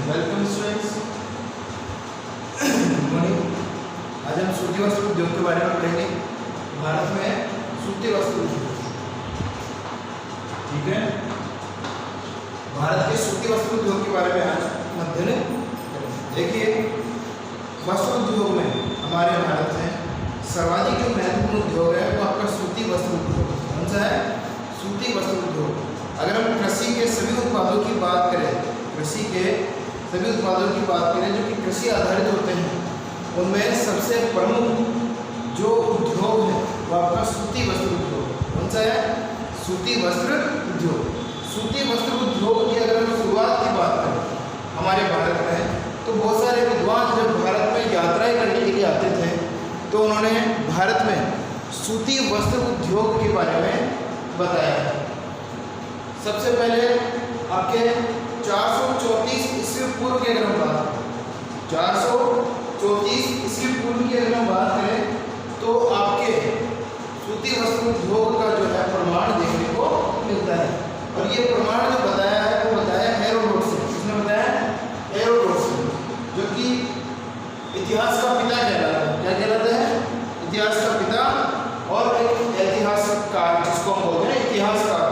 Welcome students. Good morning. आज हम सूती वस्त्र उद्योग के बारे में पढ़ेंगे। भारत में सूती वस्त्र उद्योग, ठीक है, भारत के सूती वस्त्र उद्योग के बारे में आज अध्ययन करेंगे। देखिए, वस्त्र उद्योग में हमारे भारत में सर्वाधिक जो महत्वपूर्ण उद्योग है वो आपका सूती वस्त्र उद्योग। कौन सा है? सूती वस्त्र उद्योग। अगर हम कृषि के सभी उत्पादों की बात करें, कृषि के सभी उत्पादों की बात करें जो कि कृषि आधारित होते हैं, उनमें सबसे प्रमुख जो उद्योग है वो आपका सूती वस्त्र उद्योग। कौन सा है? सूती वस्त्र उद्योग। सूती वस्त्र उद्योग की अगर हम शुरुआत की बात करें हमारे भारत में, तो बहुत सारे विद्वान जब भारत में यात्राएं करने के लिए आते थे तो उन्होंने भारत में सूती वस्त्र उद्योग के बारे में बताया। सबसे पहले आपके 434 ईस्वी पूर्व की अगर हम बात करें, 434 ईस्वी पूर्व की अगर हम बात करें तो आपके सूती वस्त्र उद्योग का जो है प्रमाण देखने को मिलता है। और ये प्रमाण जो बताया है वो बताया हेरोडोटस से। किसने बताया? हेरोडोटस से, जो कि इतिहास का पिता कहलाता है। क्या कहलाता है? इतिहास का पिता। और एक ऐतिहासिककार जिसको हम बोलते हैं इतिहासकार,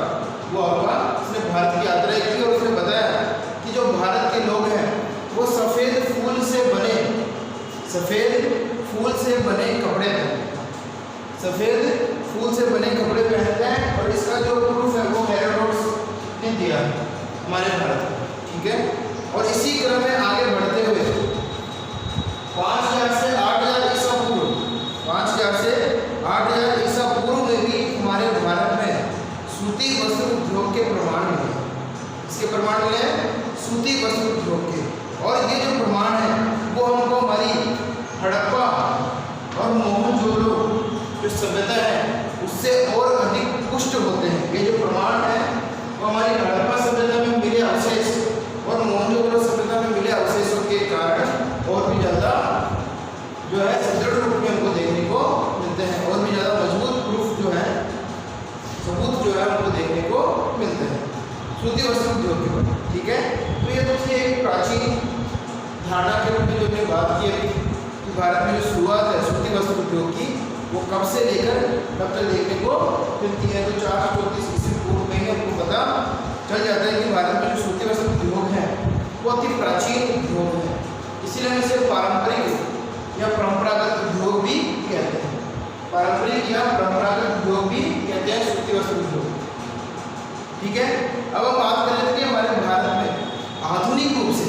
वो आपका उसने भारत की यात्रा की और उसने बताया कि जो भारत के लोग हैं वो सफ़ेद फूल से बने कपड़े पहनते हैं, सफ़ेद फूल से बने कपड़े पहनते हैं। और इसका जो प्रूफ है वो हेरोडोटस ने दिया हमारे भारत में, ठीक है। और इसी क्रम में आगे बढ़ते हुए 5000 से 8000 ईसा पूर्व, 5000 से 8000 ईसा पूर्व में भी हमारे भारत में सूती वस्त्र उद्योग के प्रमाण मिले। इसके प्रमाण मिले सूती वस्त्र उद्योग के। और ये जो प्रमाण है वो हमको हमारी हड़प्पा और मोहनजोदड़ो जो सभ्यता है उससे और अधिक पुष्ट होते हैं। ये जो प्रमाण है वो हमारी हड़प्पा सभ्यता में मिले अवशेष और मोहनजोदड़ो सभ्यता में मिले अवशेषों के कारण और भी ज़्यादा जो है सुदृढ़ रूप में हमको देखने को मिलते हैं, और भी ज़्यादा मजबूत प्रूफ जो है, सबूत जो है हमको देखने को मिलते हैं सूती वस्त्र उद्योग के बारे में, ठीक है। तो ये तो थी एक प्राचीन धारणा के रूप में जो हमने बात की है कि भारत में जो शुरुआत है सूती वस्त्र उद्योग की वो कब से लेकर कब तक देखने को मिलती है। तो 434 ईस्वी पूर्व में ही हमको पता चल जाता है कि भारत में जो सूती वस्त्र उद्योग है वो अति प्राचीन उद्योग है। इसीलिए हम इसे पारंपरिक या परंपरागत उद्योग भी कहते हैं। पारंपरिक या परंपरागत उद्योग भी कहते हैं सूती वस्त्र उद्योग, ठीक है। अब हम बात कर लेते हैं हमारे भारत में आधुनिक रूप से,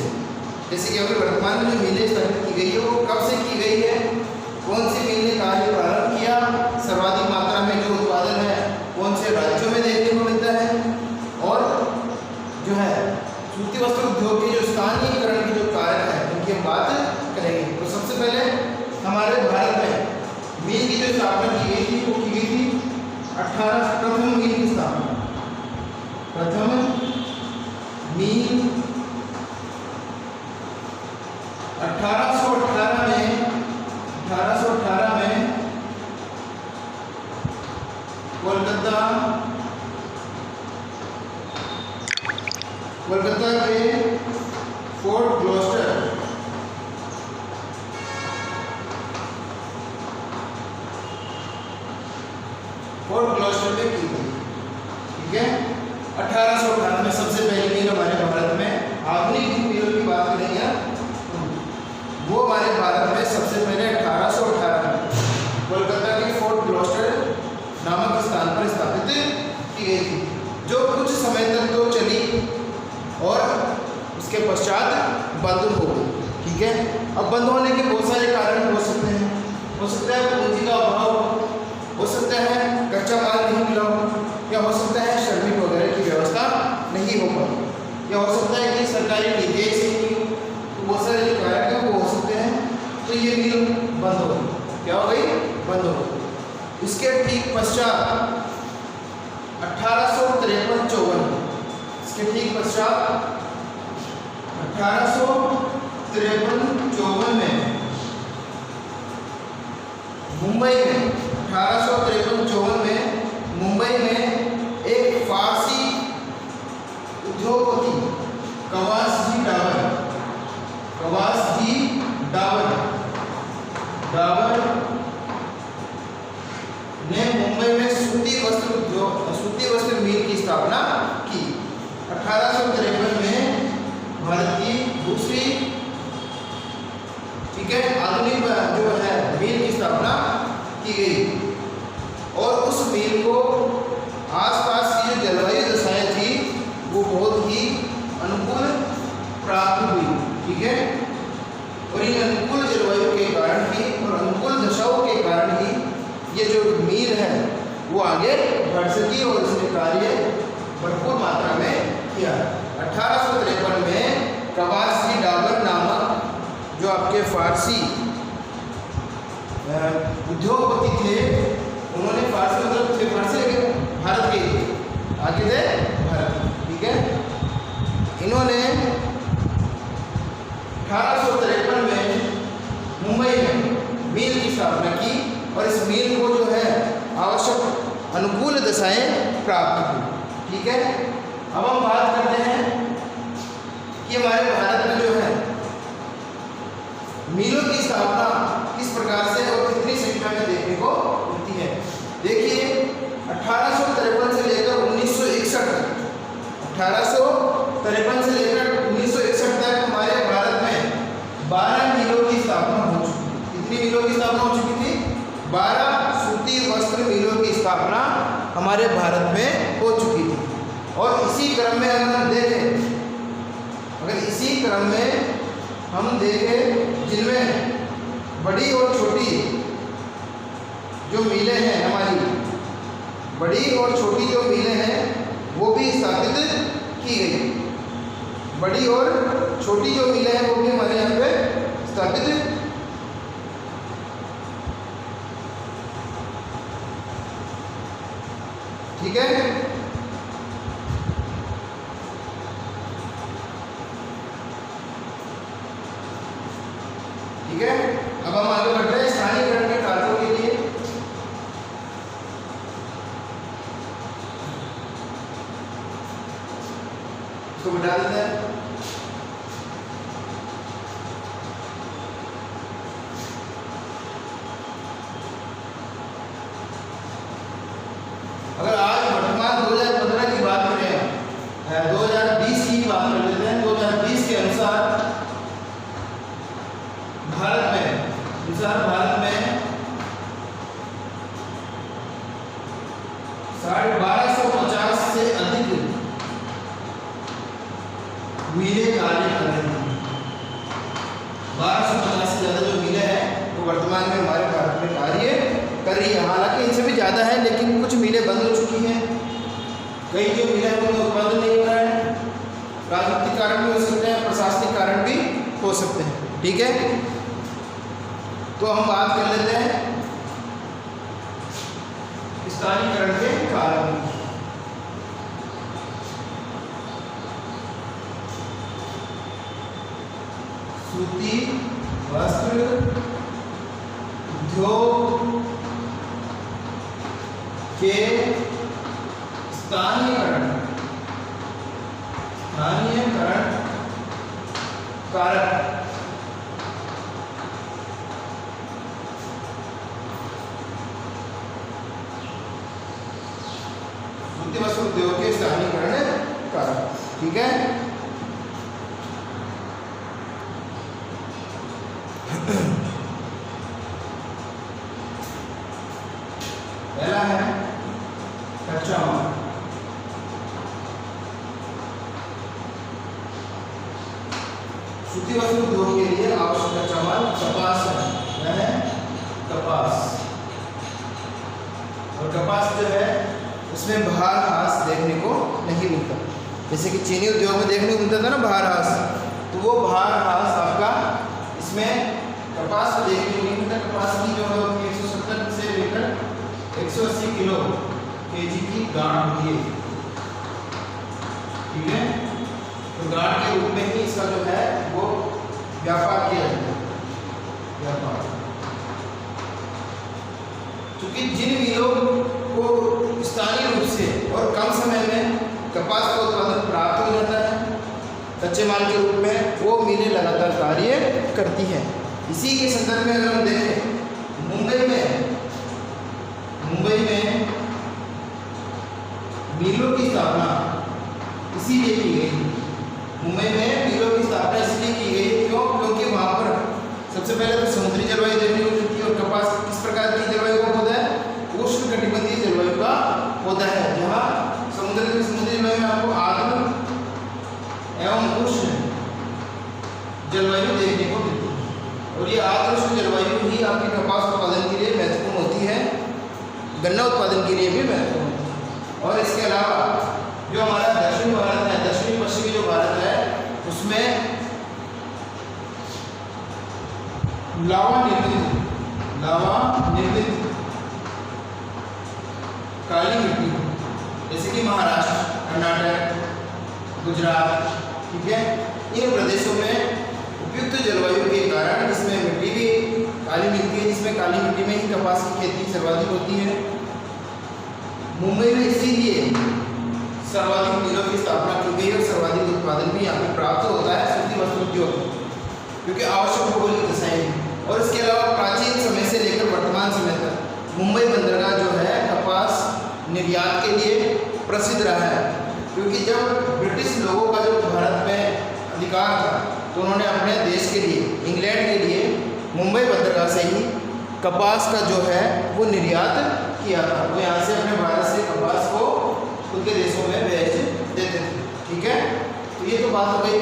जैसे कि अभी वर्तमान में जो मिलें स्थापित की गई है वो कब से की गई है, कौन सी मिल ने कार्य प्रारंभ किया, सर्वाधिक मात्रा में जो उत्पादन है कौन से राज्यों में देखने को मिलता है, और जो है सूती वस्त्र उद्योग के जो स्थानीयकरण के जो कारण है उनकी हम बात करेंगे। तो सबसे पहले हमारे भारत में मिल की जो स्थापना की गई थी वो की गई थी प्रथम मिल की स्थापना, प्रथम मिल 1818 में कोलकाता के फोर्ट ग्लॉस्टर में की गई, ठीक है। 1818 में सबसे पहली मिल हमारे भारत में, आधुनिक मिलों की बात करेंगे वो हमारे भारत में सबसे पहले 1818 में कोलकाता के फोर्ट ग्लॉस्टर नामक स्थान पर स्थापित की गई थी, जो कुछ समय तक तो चली और उसके पश्चात बंद हो गई, ठीक है। अब बंद होने के बहुत सारे कारण हो सकते हैं। हो सकता है पूंजी का अभाव, हो सकता है कच्चा माल नहीं मिला हो, या हो सकता है श्रमिक वगैरह की व्यवस्था नहीं हो पाई, या हो सकता है कि सरकारी नीति से बहुत सारे जो कारण है वो हो सकते हैं। तो ये मिल बंद हो गई। क्या हो गई? बंद हो गई। इसके ठीक पश्चात 1853-54, इसके ठीक पश्चात 1853-54 में मुंबई में 1853-54 में मुंबई में एक फारसी उद्योगपति कवासी डावर स्थापना की। 1853 में भारत की दूसरी, ठीक है, आधुनिक जो है मिल की स्थापना की गई। और उस मिल को आसपास की जो जलवायु दशाएं थी वो बहुत ही अनुकूल प्राप्त हुई, ठीक है। और इन अनुकूल जलवायु के कारण ही और अनुकूल दशाओं के कारण ही ये जो मिल है वो आगे बढ़ सकी और इसने कार्य भरपूर मात्रा में किया। 1853 में प्रवासी डाबर नामक जो आपके फारसी उद्योगपति थे, उन्होंने फारसी मतलब थे फारसी लेकिन भारत के आगे थे भारत, ठीक है। इन्होंने 1853 में मुंबई में मिल की स्थापना की और इस मिल को जो है आवश्यक अनुकूल दशाएं प्राप्त हुई, ठीक है। अब हम बात करते हैं कि हमारे भारत में जो है मिलों की स्थापना किस प्रकार से और कितनी संख्या में देखने को मिलती है। देखिए 1853 से लेकर 1961 तक, 1853 से लेकर 1961 तक हमारे भारत में 12 मिलों की स्थापना हो चुकी थी। कितनी मिलों की स्थापना हो चुकी थी? 12 सूती वस्त्र मिलों की स्थापना हमारे भारत में हो चुकी थी। और इसी क्रम में अगर हम देखें, इसी क्रम में हम देखें जिनमें बड़ी और छोटी जो मिलें हैं, हमारी बड़ी और छोटी जो मिलें हैं वो भी स्थापित की गई। बड़ी और छोटी जो मिलें हैं वो भी हमारे यहाँ पे स्थापित ठीक है। ठीक है, अब हम आगे बढ़ रहे हैं स्थानीयकरण के कार्यों के लिए। इसको बिठा देते हैं। अगर आज वर्तमान 2015 की बात करें, 2020 की बात कर लेते हैं। 2020 के अनुसार भारत में 1250 से अधिक मिलें कार्य कर रही हैं। 1250 से ज़्यादा जो मिलें हैं वो वर्तमान में हमारे भारत में कार्य कर रही है। हालांकि इनसे भी ज़्यादा है, लेकिन कुछ मिलें बंद हो चुकी हैं। कई जो मिलें हैं उनमें उत्पादन नहीं हो रहा है। राजनीतिक कारण भी हो सकते हैं, प्रशासनिक कारण भी हो सकते हैं, ठीक है। तो हम बात कर लेते हैं स्थानीयकरण के कारण। सूती वस्त्र उद्योग के स्थानीयकरण कारक वस्त्र उद्योग के स्थानीयकरण कारक, ठीक है। पहला है कच्चा माल। सूती वस्त्र उद्योग के लिए आवश्यक कच्चा माल कपास है। क्या है? कपास। और कपास जो है उसमें बाहर हास देखने को नहीं मिलता। जैसे कि चीनी उद्योग में देखने को मिलता था ना बाहर हास, तो वो बाहर हास आपका इसमें कपास को देखने को नहीं मिलता। कपास की जो है 170 से लेकर 180 किलो केजी की गांठ होती है, ठीक है। तो गांठ के रूप में ही इसका जो है वो व्यापार किया जाता है। व्यापार क्योंकि जिन मिलों को स्थानीय रूप से और कम समय में कपास का उत्पादन प्राप्त हो जाता है कच्चे माल के रूप में, वो मिलें लगातार कार्य करती हैं। इसी के संदर्भ में अगर हम देखें मुंबई में मिलों की स्थापना इसीलिए की गई। मुंबई में मिलों की स्थापना इसलिए की गई, क्यों? क्योंकि वहाँ पर सबसे पहले तो समुद्री जलवायु देखने को मिलती है और कपास किस प्रकार की जलवायु का पौधा है? उष्णकटिबंधीय जलवायु का पौधा है, जहाँ समुद्री जलवायु में आपको आर्द्र एवं उष्ण जलवायु देखने को मिलती है। और ये आर्द्र उष्ण जलवायु ही आपके कपास उत्पादन के लिए महत्वपूर्ण होती है, गन्ना उत्पादन के लिए भी महत्वपूर्ण होती है। और इसके अलावा जो हमारा दक्षिण भारत है, दक्षिणी पश्चिमी जो भारत है, उसमें लावा निर्मित काली मिट्टी, जैसे कि महाराष्ट्र, कर्नाटक, गुजरात, ठीक है, इन प्रदेशों में उपयुक्त जलवायु के कारण इसमें मिट्टी भी काली मिलती है, जिसमें काली मिट्टी में ही कपास की खेती सर्वाधिक होती है। मुंबई में इसीलिए सर्वाधिक मिलों की स्थापना की गई और सर्वाधिक उत्पादन भी यहाँ पे प्राप्त होता है सूती वस्त्र उद्योग, क्योंकि आवश्यक भौगोलिक दशाएं। और इसके अलावा प्राचीन समय से लेकर वर्तमान समय तक मुंबई बंदरगाह जो है कपास निर्यात के लिए प्रसिद्ध रहा है, क्योंकि जब ब्रिटिश लोगों का जो भारत में अधिकार था तो उन्होंने अपने देश के लिए, इंग्लैंड के लिए मुंबई बंदरगाह से ही कपास का जो है वो निर्यात किया था। वो यहाँ से अपने भारत से कपास को उनके देशों में भेज देते थे, ठीक है। तो ये तो बात हो गई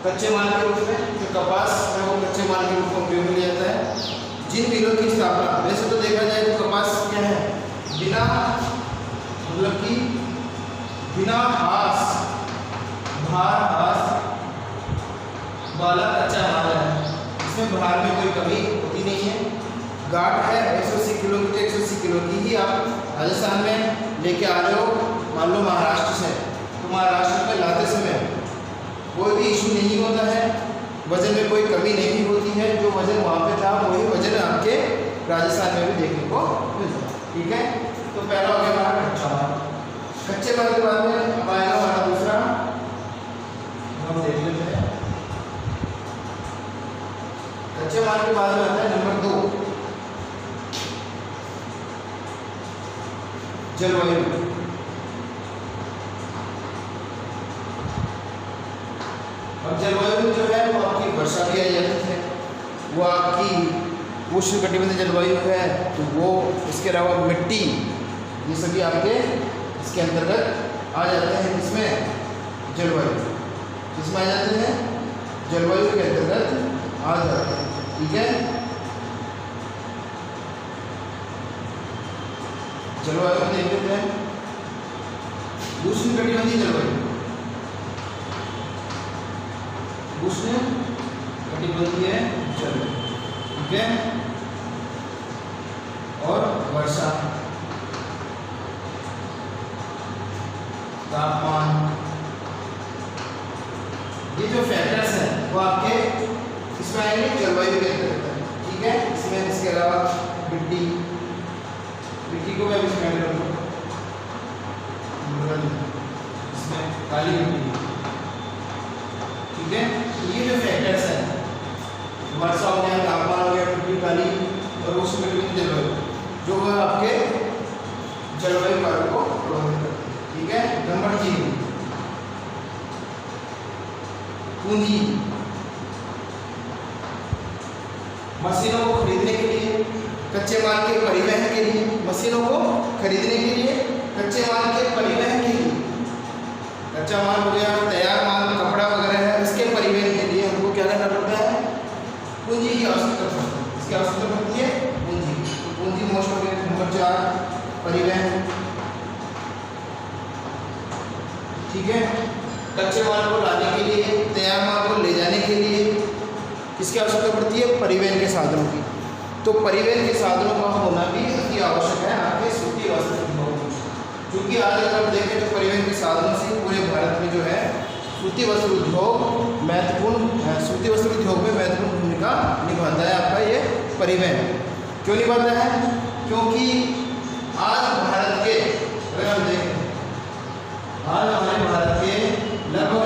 कच्चे माल के रूप में, जो कपास है वो कच्चे माल के रूप में उपयोग में लिया जाता है। जिन मिलों की स्थापना, वैसे तो देखा जाए तो कपास क्या है, बिना मतलब कि बिना भार वाला कच्चा माल है, इसमें भार में कोई कमी होती नहीं है। गांठ है 180 किलो की, 180 किलो की ही आप राजस्थान में लेके आ रहे हो, मान लो महाराष्ट्र से, तो महाराष्ट्र में लाते समय कोई भी इशू नहीं होता है, वजन में कोई कमी नहीं होती है। जो वजन वहाँ पे था वही वजन आपके राजस्थान में भी देखने को मिलता है, ठीक है। तो पहला हो गया हमारा कच्चा माल। कच्चे माल के बाद में अब आएगा हमारा दूसरा, हम देख लेते हैं। कच्चे माल के बाद में आता है नंबर 2, जलवायु। अब जलवायु जो है वो आपकी वर्षा भी आ जाती है, वो आपकी उष्णकटिबंधीय जलवायु है, तो वो इसके अलावा मिट्टी, ये सभी आपके इसके अंतर्गत आ जाते हैं। इसमें जलवायु किसमें आ जाते हैं? जलवायु के अंतर्गत आ जाते हैं, ठीक है। जलवायु में देख लेते हैं उष्णकटिबंधीय जलवायु, उष्णकटिबंधीय जलवायु, ठीक है। और वर्षा, तापमान, ये जो फैक्टर्स हैं वो आपके इसमें आएंगे जलवायु के अंतर्गत, ठीक है। इसमें इसके अलावा मिट्टी को मैं इसमें ऐड करूँगा, इसमें काली मिट्टी, ठीक है। ये जो फैक्टर्स हैं, वर्षा हो गया, तापमान हो गया, मिट्टी काली और उष्णकटिबंधीय जलवायु, जो वह आपके जलवायु कारक को प्रभावित करते हैं, ठीक है। नंबर 3, पूंजी। मशीनों को खरीदने के लिए, कच्चे माल के परिवहन के लिए, मशीनों को खरीदने के लिए, कच्चे माल के परिवहन के लिए, कच्चा माल हो गया, तैयार माल, कपड़ा वगैरह है, इसके परिवहन के लिए हमको क्या करना पड़ता है? पूंजी की आवश्यकता पड़ती है। इसकी आवश्यकता पड़ती है पूंजी। तो पूंजी मोस्ट हो गया नंबर 4, परिवहन, ठीक है। कच्चे माल को लाने के लिए, तैयार माल को ले जाने के लिए किसकी आवश्यकता पड़ती है? परिवहन के साधनों की। तो परिवहन के साधनों का होना भी अति आवश्यक है आपके सूती वस्त्र उद्योग में, क्योंकि आज अगर आप देखें तो परिवहन के साधनों से पूरे भारत में जो है सूती वस्त्र उद्योग महत्वपूर्ण, सूती वस्त्र उद्योग में महत्वपूर्ण भूमिका निभाता है आपका ये परिवहन। क्यों निभाता है? क्योंकि आज भारत के, अगर हम देखें, आज हमारे भारत के लगभग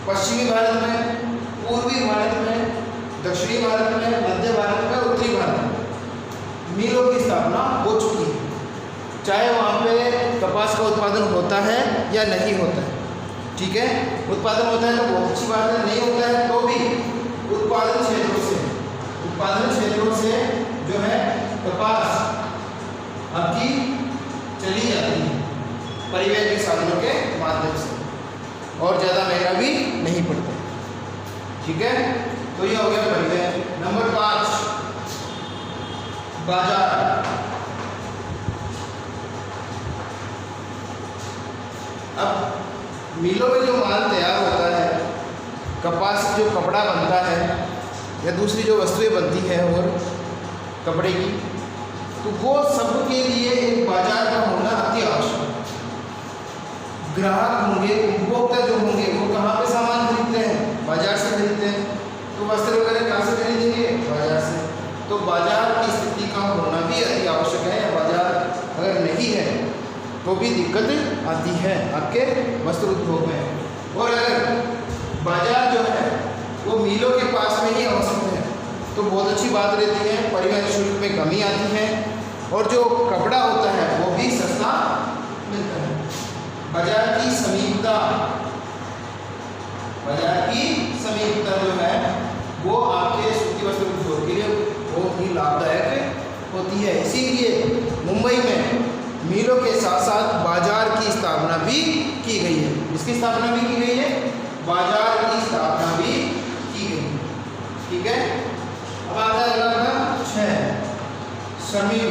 पश्चिमी भारत में, पूर्वी भारत में, दक्षिणी भारत में, मध्य भारत में, उत्तरी भारत में मिलों की स्थापना स्थापना हो चुकी है, चाहे वहाँ पे कपास का उत्पादन होता है या नहीं होता है। ठीक है, उत्पादन होता है तो बहुत अच्छी बात है, नहीं होता है तो भी उत्पादन क्षेत्रों से जो है कपास आपकी चली जाती है परिवहन के साधनों के माध्यम से, और ज़्यादा महंगा भी नहीं पड़ता। ठीक है, तो ये हो गया परिवहन। नंबर 5 बाजार। अब मिलों में जो माल तैयार होता है, कपास से जो कपड़ा बनता है या दूसरी जो वस्तुएं बनती हैं और कपड़े की, तो वो सबके लिए एक बाजार का होना अति आवश्यक है। ग्राहक होंगे, उपभोक्ता जो होंगे, वो कहाँ पे सामान खरीदते हैं? बाजार से खरीदते हैं। तो वस्त्र वगैरह कहाँ से खरीदेंगे? बाजार से। तो बाजार की स्थिति का होना भी अति आवश्यक है। बाजार अगर नहीं है तो भी दिक्कत आती है आपके वस्त्र उद्योग में। और अगर बाजार जो है वो मिलों के पास में ही अवस्थित है तो बहुत अच्छी बात रहती है, परिवहन शुल्क में कमी आती है और जो कपड़ा होता है वो भी सस्ता मिलता है। बाजार की समीपता जो है वो आपके सूती वस्त्र उद्योग के लिए बहुत ही लाभदायक होती है। इसीलिए मुंबई में मिलों के साथ साथ बाजार की स्थापना भी की गई है। इसकी स्थापना भी की गई है, बाजार की स्थापना भी की गई है। ठीक है, अब आता है अगला 6 श्रमिक।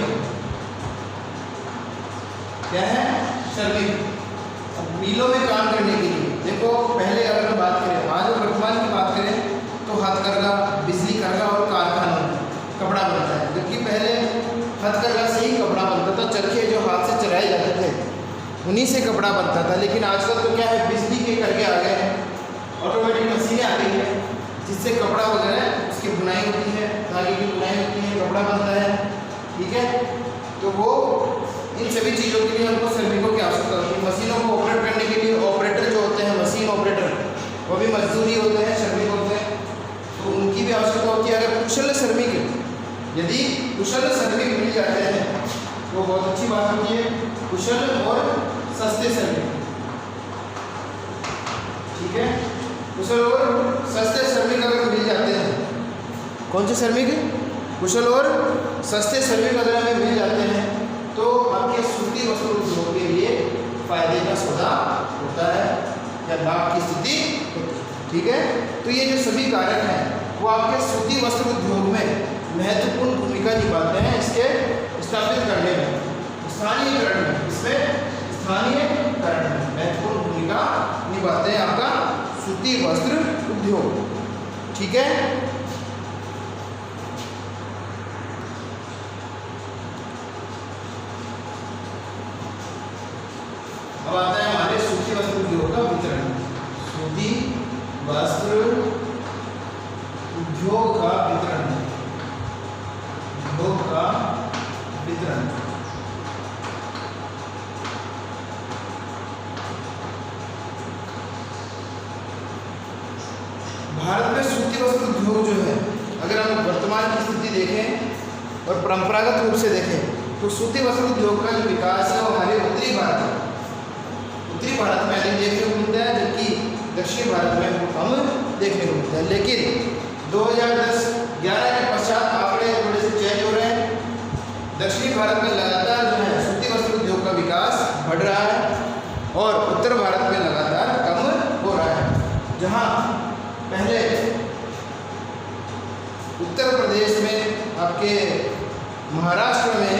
क्या है? श्रमिक। अब मिलों में काम करने के लिए देखो, पहले अगर हम बात करें, आज वर्तमान की बात करें तो हथकरघा, बिजली करघा और कारखाना कपड़ा बनता है। जबकि पहले हथकरघा से ही कपड़ा बनता था, चरखे जो हाथ से चलाए जाते थे उन्हीं से कपड़ा बनता था। लेकिन आजकल तो क्या है, बिजली के करघे आ गए हैं, ऑटोमेटिक मशीनें आ गई हैं जिससे कपड़ा वगैरह उसकी बुनाई होती है, धागे की बुनाई होती है, कपड़ा बनता है। ठीक है, तो वो इन सभी चीज़ों के लिए हमको श्रमिकों की आवश्यकता होती है। मशीनों को ऑपरेट करने के लिए ऑपरेटर जो होते हैं, मशीन ऑपरेटर, वो भी मजदूरी होते हैं, श्रमिक होते हैं, तो उनकी भी आवश्यकता होती है। अगर कुशल श्रमिक, यदि कुशल श्रमिक मिल जाते हैं तो बहुत अच्छी बात होती है, कुशल और सस्ते श्रमिक। ठीक है, कुशल और सस्ते श्रमिक अगर मिल जाते हैं, कौन से श्रमिक? कुशल और सस्ते श्रमिक अगर हमें मिल जाते हैं तो आपके सूती वस्त्र उद्योग के लिए फायदे का सौदा होता है या लाभ की स्थिति होती है। ठीक है, तो ये जो सभी कारक हैं वो आपके सूती वस्त्र उद्योग में महत्वपूर्ण भूमिका निभाते हैं इसके स्थापित करने में, स्थानीयकरण में, इसमें स्थानीयकरण में महत्वपूर्ण भूमिका निभाते हैं आपका सूती वस्त्र उद्योग। ठीक है, अब आता है हमारे सूती वस्त्र उद्योग का वितरण। सूती वस्त्र उद्योग का वितरण, उद्योग का वितरण। भारत में सूती वस्त्र उद्योग जो है, अगर हम वर्तमान की स्थिति देखें और परंपरागत रूप से देखें तो सूती वस्त्र उद्योग का जो विकास है वो हमारे उत्तरी भारत में अधिक देखने को मिलता है, जबकि दक्षिण भारत में कम देखने को मिलता है। लेकिन 2010-11 के पश्चात आंकड़े थोड़े से चेंज हो रहे हैं। दक्षिणी भारत में लगातार जो है सूती वस्त्र उद्योग का विकास बढ़ रहा है और उत्तर भारत में लगातार कम हो रहा है। जहाँ पहले उत्तर प्रदेश में, आपके महाराष्ट्र में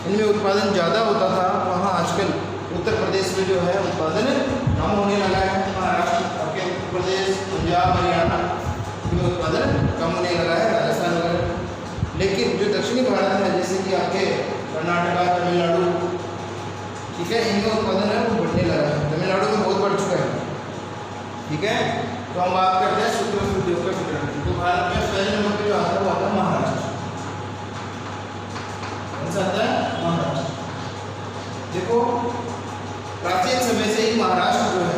इनमें उत्पादन ज़्यादा होता था, वहाँ आजकल उत्तर प्रदेश में जो है उत्पादन कम होने लगा है। महाराष्ट्र, आपके उत्तर प्रदेश, पंजाब, हरियाणा में उत्पादन कम होने लगा है, राजस्थान वगैरह। लेकिन जो दक्षिणी भारत है, जैसे कि आपके कर्नाटका, तमिलनाडु, ठीक है, इनमें उत्पादन है वो बढ़ने लगा है। तमिलनाडु में बहुत बढ़ चुका है। ठीक है, तो हम बात करते हैं सूती वस्त्र उद्योग का वितरण। तो भारत में पहले नंबर पर जो आता है वो आता है महाराष्ट्र। कौन सा आता है? महाराष्ट्र। देखो, प्राचीन समय से ही महाराष्ट्र जो है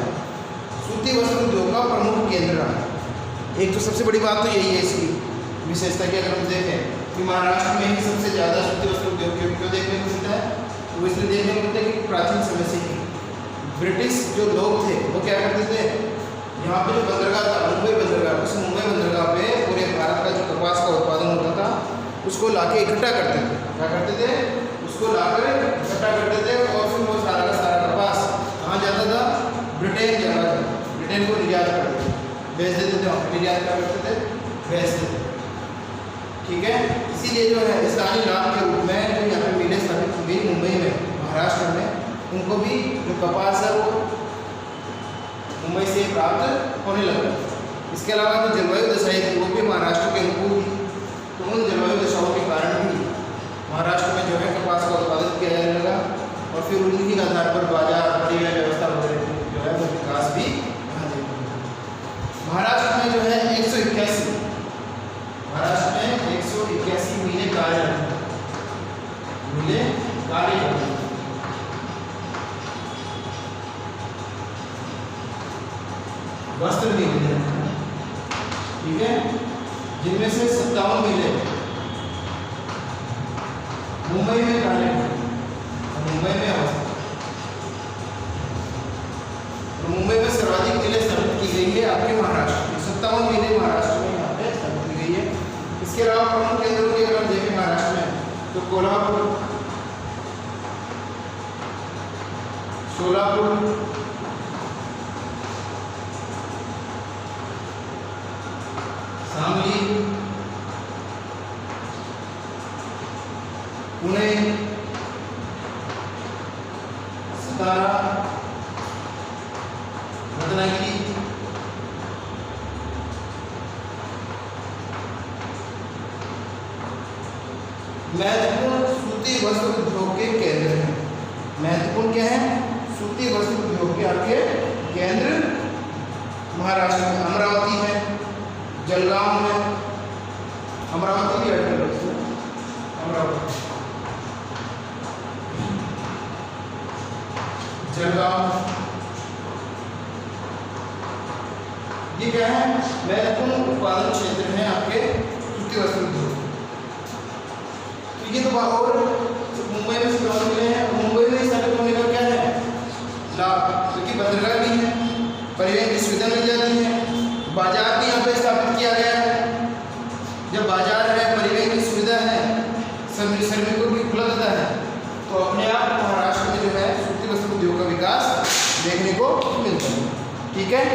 सूती वस्त्र उद्योग का प्रमुख केंद्र रहा है। एक तो सबसे बड़ी बात तो यही है इसकी विशेषता की, अगर हम देखें कि महाराष्ट्र में ही सबसे ज़्यादा सूती वस्त्र उद्योग क्यों देखने को मिलता है? वो इसलिए देखने को मिलता है कि प्राचीन समय से ही ब्रिटिश जो लोग थे वो क्या करते थे, यहाँ पे जो बंदरगाह था मुंबई बंदरगाह, उस मुंबई बंदरगाह पे पूरे भारत का जो कपास का उत्पादन होता था उसको लाके इकट्ठा करते थे। क्या करते थे? उसको लाकर इकट्ठा करते थे और फिर वो सारा का सारा कपास कहाँ जाता था? ब्रिटेन जाता था। ब्रिटेन को निर्यात करते थे, बेच देते थे, निर्यात क्या करते थे? बेच देते थे। ठीक है, इसीलिए जो है स्थानीय लाभ के रूप में जो यहाँ पे मिलें स्थापित हुई मुंबई में, महाराष्ट्र में, उनको भी जो कपास है वो मुंबई से प्राप्त होने लगा। इसके अलावा जो जलवायु दशाएं थी वो भी महाराष्ट्र के अनुकूल थी, तो उन जलवायु दशाओं के कारण भी महाराष्ट्र में जो है कपास का उत्पादन किया जाने लगा और फिर उन्हीं के आधार पर बाजार, परिवहन व्यवस्था वगैरह जो है वो विकास भी महाराष्ट्र में जो है 181 महाराष्ट्र में 181 मिलें कार्य करते हैं। वस्त्र मिलें, ठीक है, जिनमें से 57 मिलें मुंबई में कार्य करते हैं, मुंबई में अवस्थित। तो मुंबई में सर्वाधिक मिलें स्थापित की गई है आपके महाराष्ट्र में, 57 मिलें महाराष्ट्र में यहाँ पे स्थापित की गई है। इसके अलावा प्रमुख केंद्रों की अगर हम देखें महाराष्ट्र में तो कोल्हापुर, सोलापुर, सांगली, पुणे, सतारा, रत्नागिरी, महत्वपूर्ण सूती वस्त्र उद्योग के केंद्र हैं। महत्वपूर्ण क्या है? सूती वस्त्र उद्योग के आपके केंद्र महाराष्ट्र में अमरावती है, जलगांव है, अमरावती भी ऐड कर रखी है, अमरावती, जलगांव, ये क्या है? महत्वपूर्ण उत्पादन क्षेत्र हैं आपके सूती वस्त्र उद्योग। तो ये तो और मुंबई में स्थापित मिले हैं, मुंबई में स्थापित होने का क्या है लाभ? क्योंकि बंदरगाह भी है, परिवहन की सुविधा मिल जाती है, बाजार भी यहाँ पे स्थापित किया गया है। जब बाजार है, परिवहन की सुविधा है, श्रमिकों की उपलब्धता है, तो अपने आप महाराष्ट्र में जो है सूती वस्त्र उद्योग का विकास देखने को मिलता है। ठीक है।